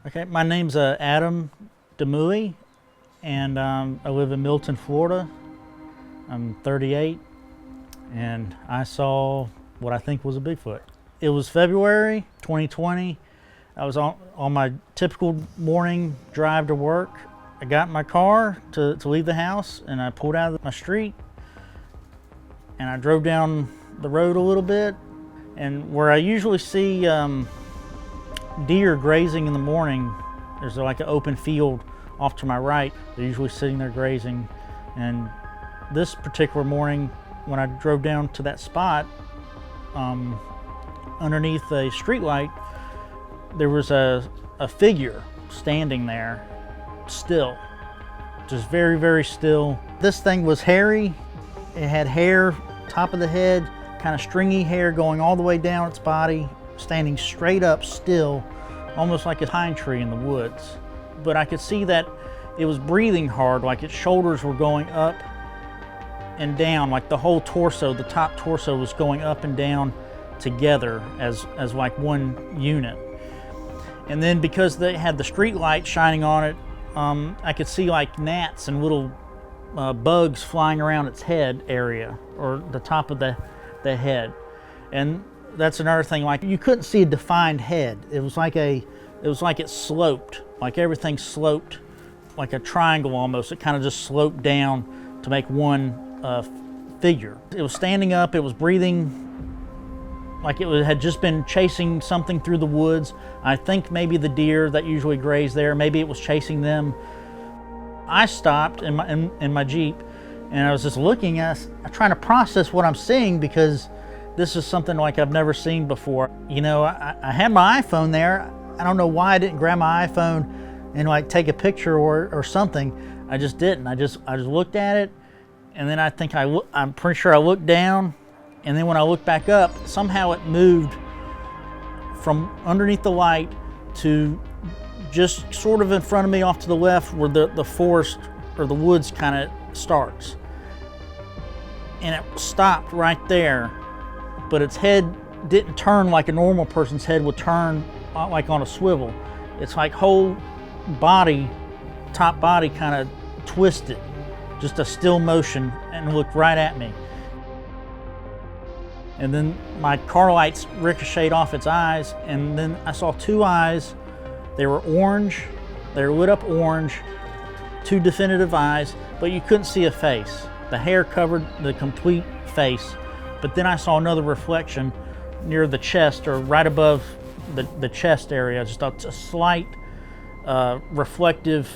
Okay, my name's Adam Demouy, and I live in Milton, Florida. I'm 38, and I saw what I think was a Bigfoot. It was February 2020. I was on my typical morning drive to work. I got in my car to leave the house, and I pulled out of my street, and I drove down the road a little bit, and where I usually see deer grazing in the morning, there's like an open field off to my right. They're usually sitting there grazing, and this particular morning when I drove down to that spot, underneath a streetlight, there was a figure standing there, still, just very, very still. This thing was hairy. It had hair, top of the head, kind of stringy hair going all the way down its body, standing straight up still, almost like a pine tree in the woods. But I could see that it was breathing hard, like its shoulders were going up and down, like the whole torso, the top torso was going up and down together as like one unit. And then because they had the street light shining on it, I could see like gnats and little bugs flying around its head area, or the top of the head. And that's another thing, like you couldn't see a defined head. It was like it sloped, like everything sloped, like a triangle almost. It kind of just sloped down to make one figure. It was standing up, it was breathing like it had just been chasing something through the woods. I think maybe the deer that usually graze there, maybe it was chasing them. I stopped in my Jeep, and I was just looking at, trying to process what I'm seeing, because this is something like I've never seen before. You know, I had my iPhone there. I don't know why I didn't grab my iPhone and like take a picture or something. I just didn't. I just looked at it, and then I'm pretty sure I looked down, and then when I looked back up, somehow it moved from underneath the light to just sort of in front of me off to the left, where the forest or the woods kind of starts. And it stopped right there, but its head didn't turn like a normal person's head would turn, like on a swivel. It's like whole body, top body kind of twisted, just a still motion, and looked right at me. And then my car lights ricocheted off its eyes, and then I saw two eyes. They were orange, they were lit up orange, two definitive eyes, but you couldn't see a face. The hair covered the complete face, but then I saw another reflection near the chest, or right above the chest area, just a slight reflective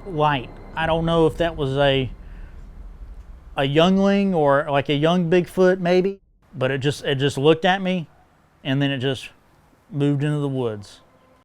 light. I don't know if that was a youngling or like a young Bigfoot maybe, but it just looked at me, and then it just moved into the woods.